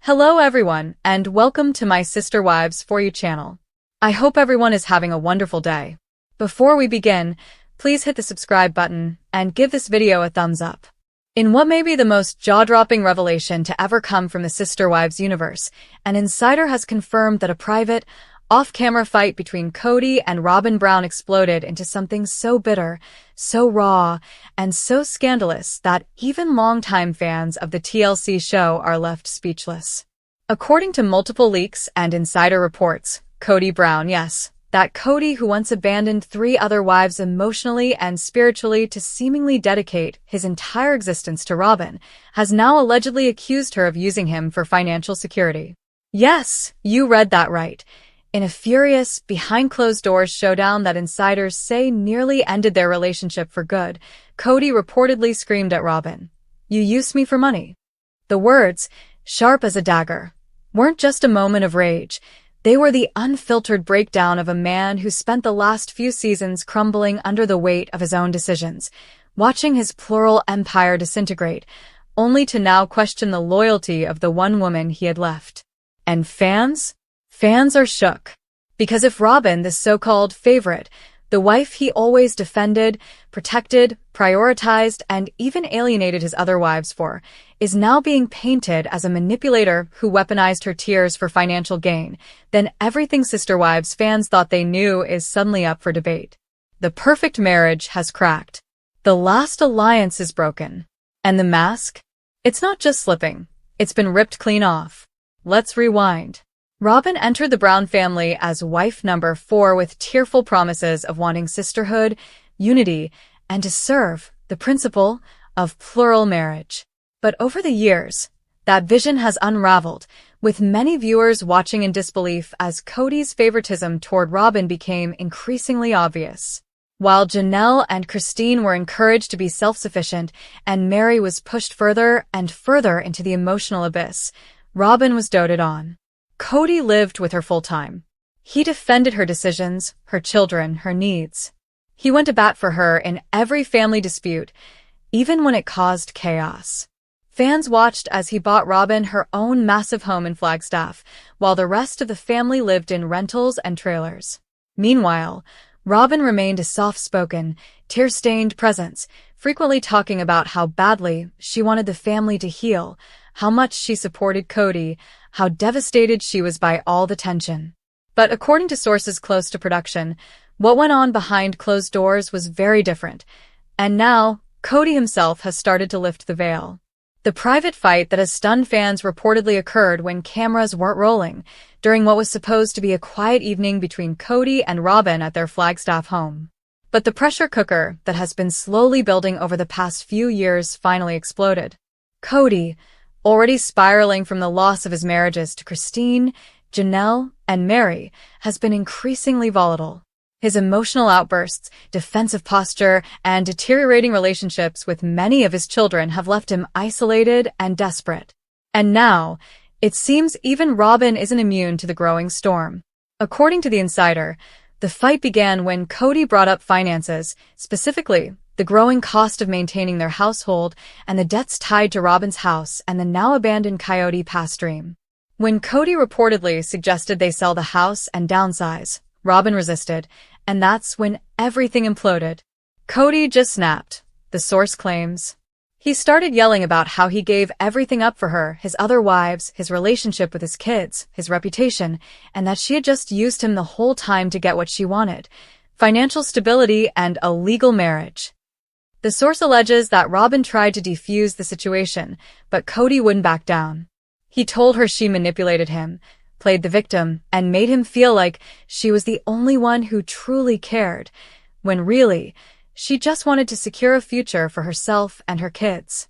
Hello everyone, and welcome to my Sister Wives For You channel. I hope everyone is having a wonderful day. Before we begin, please hit the subscribe button and give this video a thumbs up. In what may be the most jaw-dropping revelation to ever come from the Sister Wives universe, an insider has confirmed that a private, off-camera fight between Kody and Robyn Brown exploded into something so bitter, so raw, and so scandalous that even longtime fans of the TLC show are left speechless. According to multiple leaks and insider reports, Kody Brown, yes, that Kody who once abandoned 3 other wives emotionally and spiritually to seemingly dedicate his entire existence to Robyn, has now allegedly accused her of using him for financial security. Yes, you read that right. In a furious, behind-closed-doors showdown that insiders say nearly ended their relationship for good, Kody reportedly screamed at Robyn, "You used me for money." The words, sharp as a dagger, weren't just a moment of rage. They were the unfiltered breakdown of a man who spent the last few seasons crumbling under the weight of his own decisions, watching his plural empire disintegrate, only to now question the loyalty of the one woman he had left. And fans are shook. Because if Robyn, the so-called favorite, the wife he always defended, protected, prioritized, and even alienated his other wives for, is now being painted as a manipulator who weaponized her tears for financial gain, then everything Sister Wives fans thought they knew is suddenly up for debate. The perfect marriage has cracked. The last alliance is broken. And the mask? It's not just slipping. It's been ripped clean off. Let's rewind. Robyn entered the Brown family as wife number 4 with tearful promises of wanting sisterhood, unity, and to serve the principle of plural marriage. But over the years, that vision has unraveled, with many viewers watching in disbelief as Kody's favoritism toward Robyn became increasingly obvious. While Janelle and Christine were encouraged to be self-sufficient and Mary was pushed further and further into the emotional abyss, Robyn was doted on. Kody lived with her full-time. He defended her decisions, her children, her needs. He went to bat for her in every family dispute, even when it caused chaos. Fans watched as he bought Robyn her own massive home in Flagstaff, while the rest of the family lived in rentals and trailers. Meanwhile, Robyn remained a soft-spoken, tear-stained presence, frequently talking about how badly she wanted the family to heal, how much she supported Kody, how devastated she was by all the tension. But according to sources close to production, what went on behind closed doors was very different. And now, Kody himself has started to lift the veil. The private fight that has stunned fans reportedly occurred when cameras weren't rolling, during what was supposed to be a quiet evening between Kody and Robyn at their Flagstaff home. But the pressure cooker that has been slowly building over the past few years finally exploded. Kody, already spiraling from the loss of his marriages to Christine, Janelle, and Mary, has been increasingly volatile. His emotional outbursts, defensive posture, and deteriorating relationships with many of his children have left him isolated and desperate. And now, it seems even Robyn isn't immune to the growing storm. According to the insider, the fight began when Kody brought up finances, specifically the growing cost of maintaining their household and the debts tied to Robyn's house and the now-abandoned Coyote Pass dream. When Kody reportedly suggested they sell the house and downsize, Robyn resisted, and that's when everything imploded. Kody just snapped, the source claims. He started yelling about how he gave everything up for her, his other wives, his relationship with his kids, his reputation, and that she had just used him the whole time to get what she wanted: financial stability and a legal marriage. The source alleges that Robyn tried to defuse the situation, but Kody wouldn't back down. He told her she manipulated him, played the victim, and made him feel like she was the only one who truly cared, when really, she just wanted to secure a future for herself and her kids.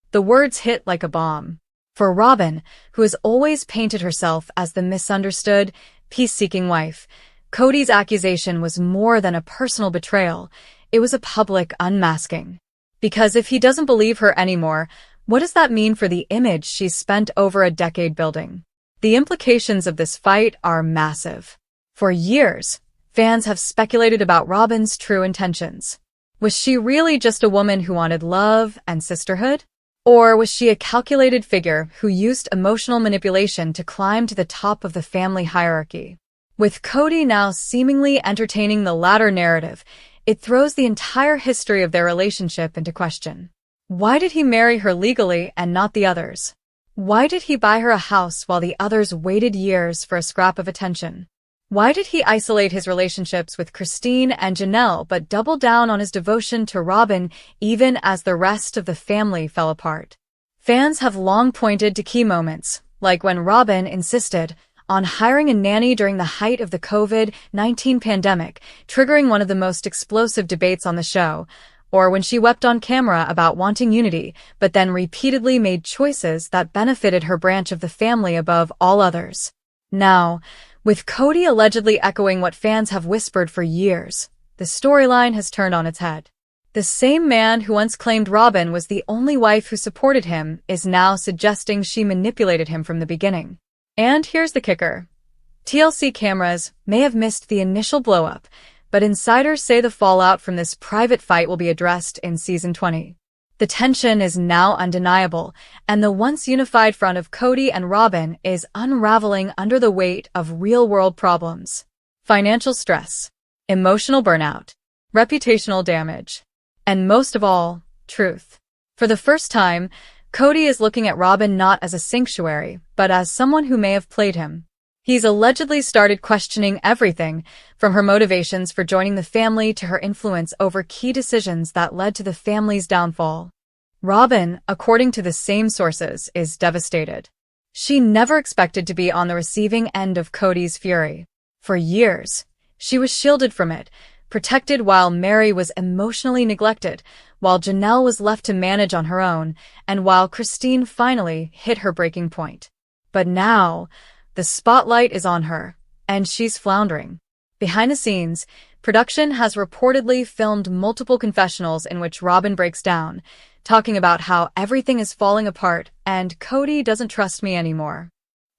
The words hit like a bomb. For Robyn, who has always painted herself as the misunderstood, peace-seeking wife, Kody's accusation was more than a personal betrayal. It was a public unmasking. Because if he doesn't believe her anymore, what does that mean for the image she's spent over a decade building? The implications of this fight are massive. For years, fans have speculated about Robyn's true intentions. Was she really just a woman who wanted love and sisterhood? Or was she a calculated figure who used emotional manipulation to climb to the top of the family hierarchy? With Kody now seemingly entertaining the latter narrative, it throws the entire history of their relationship into question. Why did he marry her legally and not the others? Why did he buy her a house while the others waited years for a scrap of attention? Why did he isolate his relationships with Christine and Janelle but double down on his devotion to Robyn even as the rest of the family fell apart? Fans have long pointed to key moments, like when Robyn insisted on hiring a nanny during the height of the COVID-19 pandemic, triggering one of the most explosive debates on the show, or when she wept on camera about wanting unity, but then repeatedly made choices that benefited her branch of the family above all others. Now, with Kody allegedly echoing what fans have whispered for years, the storyline has turned on its head. The same man who once claimed Robyn was the only wife who supported him is now suggesting she manipulated him from the beginning. And here's the kicker. TLC cameras may have missed the initial blow-up, but insiders say the fallout from this private fight will be addressed in Season 20. The tension is now undeniable, and the once unified front of Kody and Robyn is unraveling under the weight of real-world problems. Financial stress, emotional burnout, reputational damage, and most of all, truth. For the first time, Kody is looking at Robyn not as a sanctuary, but as someone who may have played him. He's allegedly started questioning everything, from her motivations for joining the family to her influence over key decisions that led to the family's downfall. Robyn, according to the same sources, is devastated. She never expected to be on the receiving end of Kody's fury. For years, she was shielded from it, protected while Mary was emotionally neglected, while Janelle was left to manage on her own, and while Christine finally hit her breaking point. But now, the spotlight is on her, and she's floundering. Behind the scenes, production has reportedly filmed multiple confessionals in which Robyn breaks down, talking about how everything is falling apart and Kody doesn't trust me anymore.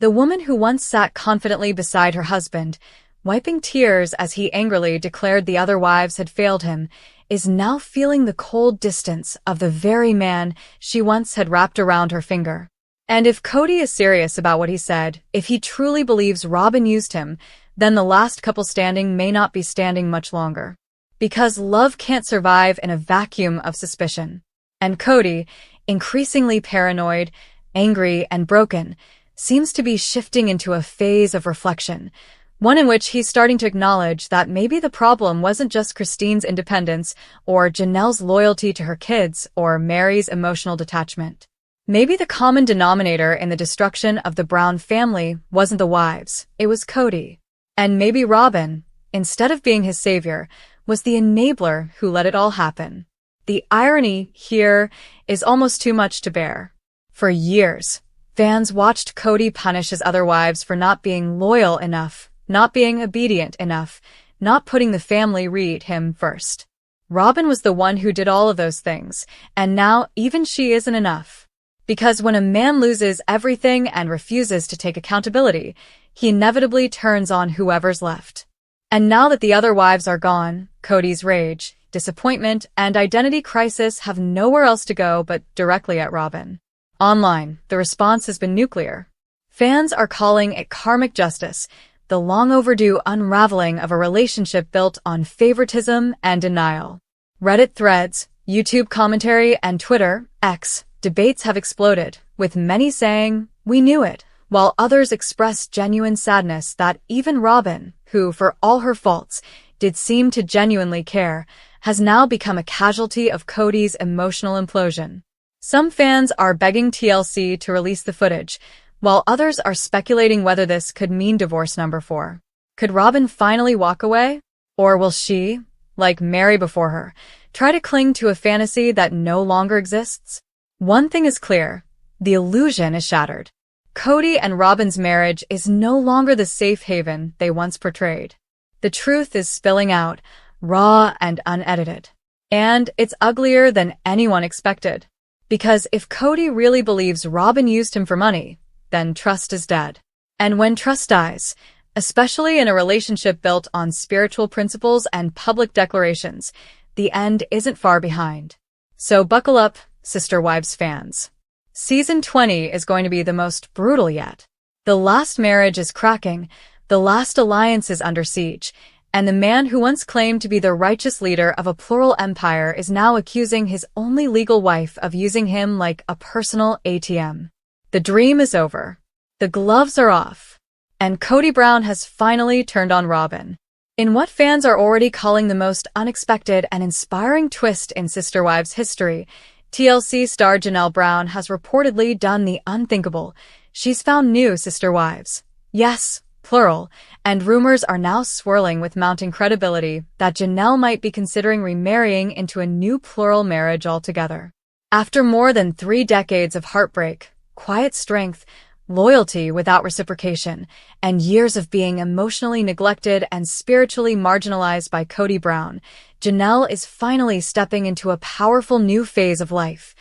The woman who once sat confidently beside her husband, wiping tears as he angrily declared the other wives had failed him, is now feeling the cold distance of the very man she once had wrapped around her finger. And if Kody is serious about what he said, if he truly believes Robyn used him, then the last couple standing may not be standing much longer. Because love can't survive in a vacuum of suspicion. And Kody, increasingly paranoid, angry, and broken, seems to be shifting into a phase of reflection, one in which he's starting to acknowledge that maybe the problem wasn't just Christine's independence or Janelle's loyalty to her kids or Mary's emotional detachment. Maybe the common denominator in the destruction of the Brown family wasn't the wives, it was Kody. And maybe Robyn, instead of being his savior, was the enabler who let it all happen. The irony here is almost too much to bear. For years, fans watched Kody punish his other wives for not being loyal enough, not being obedient enough, not putting the family him first. Robyn was the one who did all of those things, and now even she isn't enough. Because when a man loses everything and refuses to take accountability, he inevitably turns on whoever's left. And now that the other wives are gone, Kody's rage, disappointment, and identity crisis have nowhere else to go but directly at Robyn. Online, the response has been nuclear. Fans are calling it karmic justice, the long-overdue unraveling of a relationship built on favoritism and denial. Reddit threads, YouTube commentary, and Twitter, X, debates have exploded, with many saying, "We knew it," while others expressed genuine sadness that even Robyn, who, for all her faults, did seem to genuinely care, has now become a casualty of Kody's emotional implosion. Some fans are begging TLC to release the footage, while others are speculating whether this could mean divorce number 4. Could Robyn finally walk away? Or will she, like Mary before her, try to cling to a fantasy that no longer exists? One thing is clear, the illusion is shattered. Kody and Robyn's marriage is no longer the safe haven they once portrayed. The truth is spilling out, raw and unedited. And it's uglier than anyone expected. Because if Kody really believes Robyn used him for money, then trust is dead. And when trust dies, especially in a relationship built on spiritual principles and public declarations, the end isn't far behind. So buckle up, Sister Wives fans. Season 20 is going to be the most brutal yet. The last marriage is cracking, the last alliance is under siege, and the man who once claimed to be the righteous leader of a plural empire is now accusing his only legal wife of using him like a personal ATM. The dream is over. The gloves are off. And Kody Brown has finally turned on Robyn. In what fans are already calling the most unexpected and inspiring twist in Sister Wives history, TLC star Janelle Brown has reportedly done the unthinkable. She's found new sister wives. Yes, plural, and rumors are now swirling with mounting credibility that Janelle might be considering remarrying into a new plural marriage altogether. After more than 3 decades of heartbreak, quiet strength, loyalty without reciprocation, and years of being emotionally neglected and spiritually marginalized by Kody Brown, Janelle is finally stepping into a powerful new phase of life,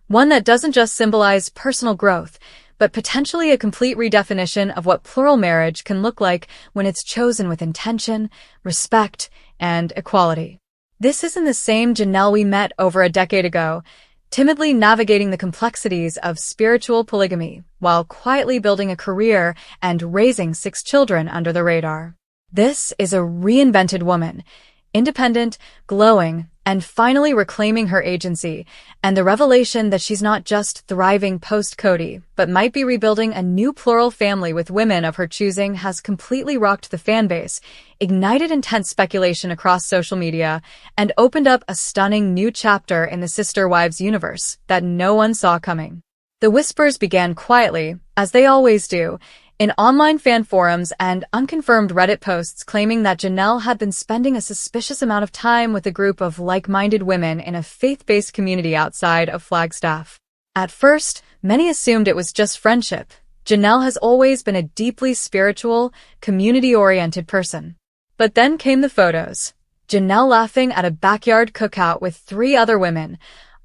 one that doesn't just symbolize personal growth, but potentially a complete redefinition of what plural marriage can look like when it's chosen with intention, respect, and equality. This isn't the same Janelle we met over a decade ago, timidly navigating the complexities of spiritual polygamy while quietly building a career and raising 6 children under the radar. This is a reinvented woman, independent, glowing, and finally reclaiming her agency, and the revelation that she's not just thriving post-Kody, but might be rebuilding a new plural family with women of her choosing has completely rocked the fanbase, ignited intense speculation across social media, and opened up a stunning new chapter in the Sister Wives universe that no one saw coming. The whispers began quietly, as they always do, in online fan forums and unconfirmed Reddit posts claiming that Janelle had been spending a suspicious amount of time with a group of like-minded women in a faith-based community outside of Flagstaff. At first, many assumed it was just friendship. Janelle has always been a deeply spiritual, community-oriented person. But then came the photos. Janelle laughing at a backyard cookout with 3 other women,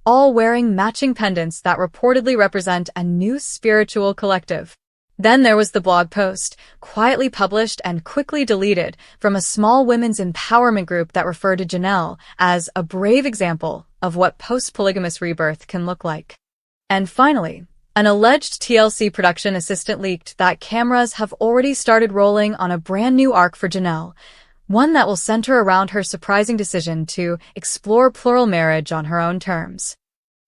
all wearing matching pendants that reportedly represent a new spiritual collective. Then there was the blog post, quietly published and quickly deleted, from a small women's empowerment group that referred to Janelle as a brave example of what post-polygamous rebirth can look like. And finally, an alleged TLC production assistant leaked that cameras have already started rolling on a brand new arc for Janelle, one that will center around her surprising decision to explore plural marriage on her own terms.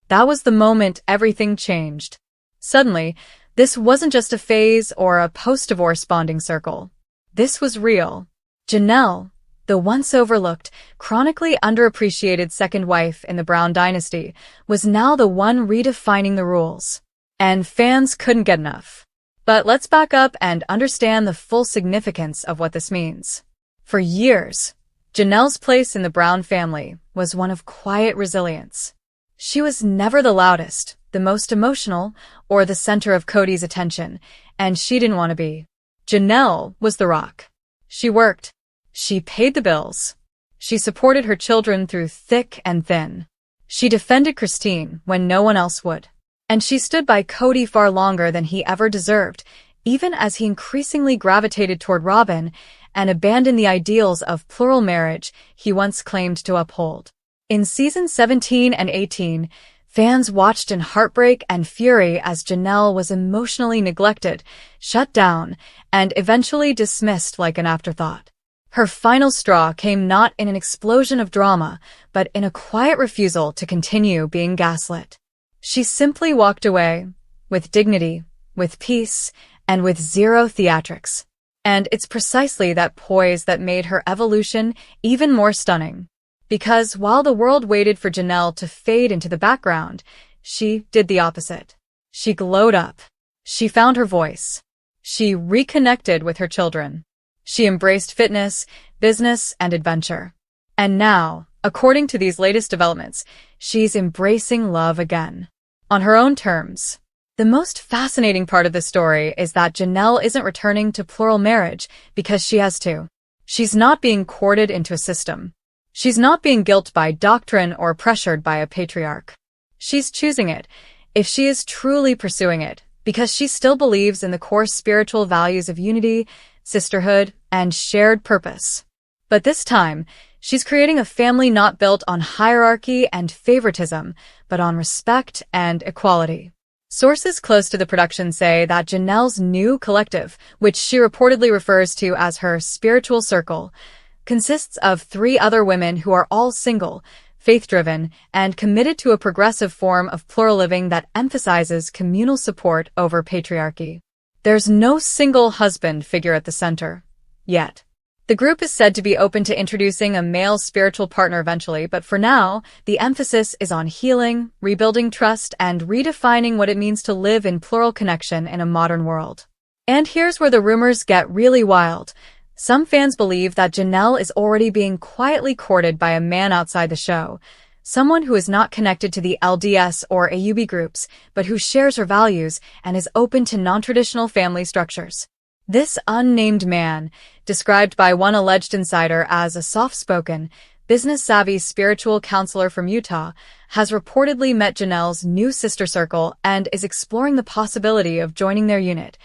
That was the moment everything changed. Suddenly, this wasn't just a phase or a post-divorce bonding circle. This was real. Janelle, the once overlooked, chronically underappreciated second wife in the Brown dynasty, was now the one redefining the rules. And fans couldn't get enough. But let's back up and understand the full significance of what this means. For years, Janelle's place in the Brown family was one of quiet resilience. She was never the loudest, the most emotional, or the center of Kody's attention, and she didn't want to be. Janelle was the rock. She worked. She paid the bills. She supported her children through thick and thin. She defended Christine when no one else would. And she stood by Kody far longer than he ever deserved, even as he increasingly gravitated toward Robyn and abandoned the ideals of plural marriage he once claimed to uphold. In seasons 17 and 18, fans watched in heartbreak and fury as Janelle was emotionally neglected, shut down, and eventually dismissed like an afterthought. Her final straw came not in an explosion of drama, but in a quiet refusal to continue being gaslit. She simply walked away, with dignity, with peace, and with zero theatrics. And it's precisely that poise that made her evolution even more stunning. Because while the world waited for Janelle to fade into the background, she did the opposite. She glowed up. She found her voice. She reconnected with her children. She embraced fitness, business, and adventure. And now, according to these latest developments, she's embracing love again. On her own terms. The most fascinating part of the story is that Janelle isn't returning to plural marriage because she has to. She's not being courted into a system. She's not being guilt by doctrine or pressured by a patriarch. She's choosing it, if she is truly pursuing it, because she still believes in the core spiritual values of unity, sisterhood, and shared purpose. But this time, she's creating a family not built on hierarchy and favoritism, but on respect and equality. Sources close to the production say that Janelle's new collective, which she reportedly refers to as her spiritual circle, consists of 3 other women who are all single, faith-driven, and committed to a progressive form of plural living that emphasizes communal support over patriarchy. There's no single husband figure at the center, yet. The group is said to be open to introducing a male spiritual partner eventually, but for now, the emphasis is on healing, rebuilding trust, and redefining what it means to live in plural connection in a modern world. And here's where the rumors get really wild. Some fans believe that Janelle is already being quietly courted by a man outside the show, someone who is not connected to the LDS or AUB groups, but who shares her values and is open to non-traditional family structures. This unnamed man, described by one alleged insider as a soft-spoken, business-savvy spiritual counselor from Utah, has reportedly met Janelle's new sister circle and is exploring the possibility of joining their unit,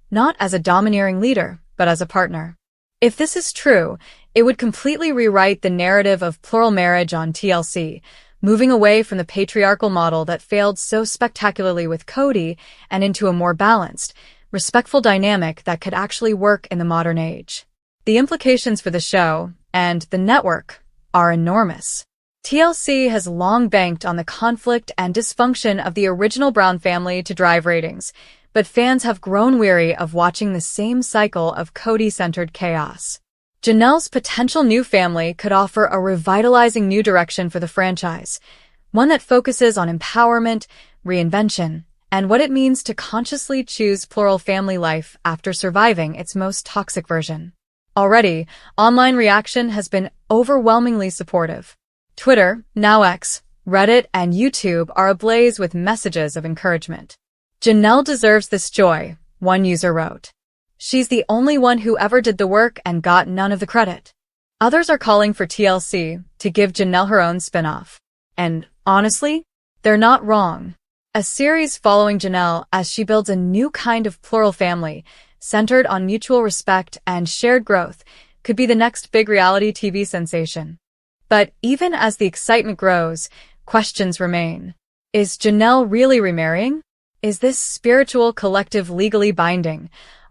not as a domineering leader, but as a partner. If this is true, it would completely rewrite the narrative of plural marriage on TLC, moving away from the patriarchal model that failed so spectacularly with Kody and into a more balanced, respectful dynamic that could actually work in the modern age. The implications for the show, and the network, are enormous. TLC has long banked on the conflict and dysfunction of the original Brown family to drive ratings, but fans have grown weary of watching the same cycle of Kody-centered chaos. Janelle's potential new family could offer a revitalizing new direction for the franchise, one that focuses on empowerment, reinvention, and what it means to consciously choose plural family life after surviving its most toxic version. Already, online reaction has been overwhelmingly supportive. Twitter, now X, Reddit, and YouTube are ablaze with messages of encouragement. Janelle deserves this joy, one user wrote. She's the only one who ever did the work and got none of the credit. Others are calling for TLC to give Janelle her own spin-off. And, honestly, they're not wrong. A series following Janelle as she builds a new kind of plural family, centered on mutual respect and shared growth, could be the next big reality TV sensation. But even as the excitement grows, questions remain. Is Janelle really remarrying? Is this spiritual collective legally binding,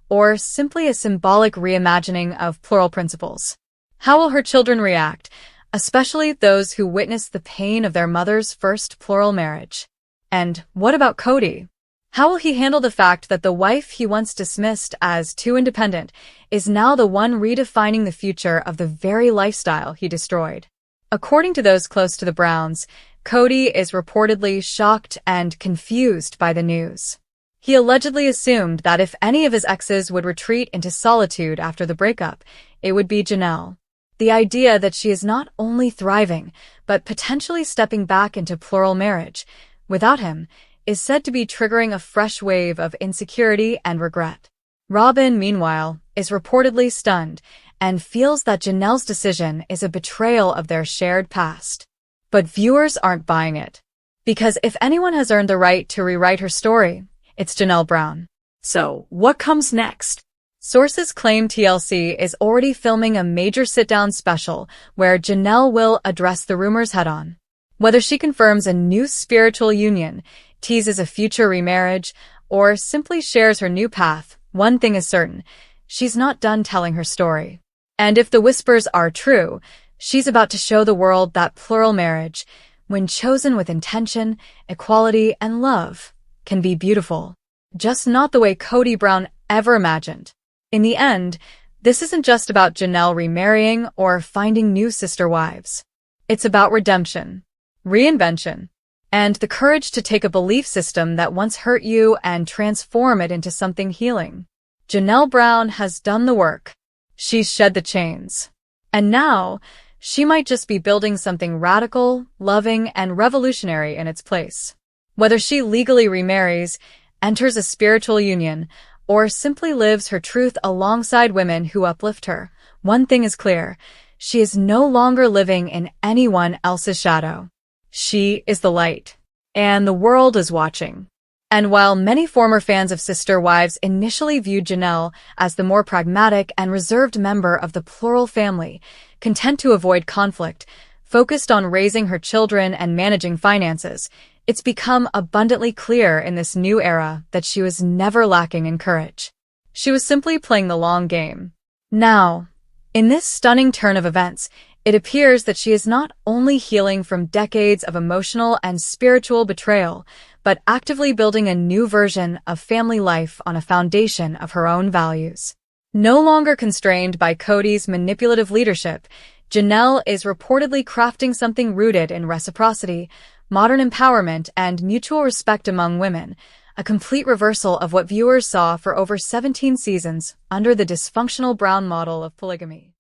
or simply a symbolic reimagining of plural principles? How will her children react, especially those who witnessed the pain of their mother's first plural marriage? And what about Kody? How will he handle the fact that the wife he once dismissed as too independent is now the one redefining the future of the very lifestyle he destroyed? According to those close to the Browns, Kody is reportedly shocked and confused by the news. He allegedly assumed that if any of his exes would retreat into solitude after the breakup, it would be Janelle. The idea that she is not only thriving, but potentially stepping back into plural marriage without him is said to be triggering a fresh wave of insecurity and regret. Robyn, meanwhile, is reportedly stunned and feels that Janelle's decision is a betrayal of their shared past. But viewers aren't buying it. Because if anyone has earned the right to rewrite her story, it's Janelle Brown. So, what comes next? Sources claim TLC is already filming a major sit-down special where Janelle will address the rumors head-on. Whether she confirms a new spiritual union, teases a future remarriage, or simply shares her new path, one thing is certain: she's not done telling her story. And if the whispers are true, she's about to show the world that plural marriage, when chosen with intention, equality, and love, can be beautiful. Just not the way Kody Brown ever imagined. In the end, this isn't just about Janelle remarrying or finding new sister wives. It's about redemption, reinvention, and the courage to take a belief system that once hurt you and transform it into something healing. Janelle Brown has done the work. She's shed the chains. And now, she might just be building something radical, loving, and revolutionary in its place. Whether she legally remarries, enters a spiritual union, or simply lives her truth alongside women who uplift her, one thing is clear: she is no longer living in anyone else's shadow. She is the light, and the world is watching. And while many former fans of Sister Wives initially viewed Janelle as the more pragmatic and reserved member of the plural family, content to avoid conflict, focused on raising her children and managing finances, It's become abundantly clear in this new era that she was never lacking in courage. She was simply playing the long game. Now, in this stunning turn of events, it appears that she is not only healing from decades of emotional and spiritual betrayal, but actively building a new version of family life on a foundation of her own values. No longer constrained by Kody's manipulative leadership, Janelle is reportedly crafting something rooted in reciprocity, modern empowerment, and mutual respect among women, a complete reversal of what viewers saw for over 17 seasons under the dysfunctional Brown model of polygamy.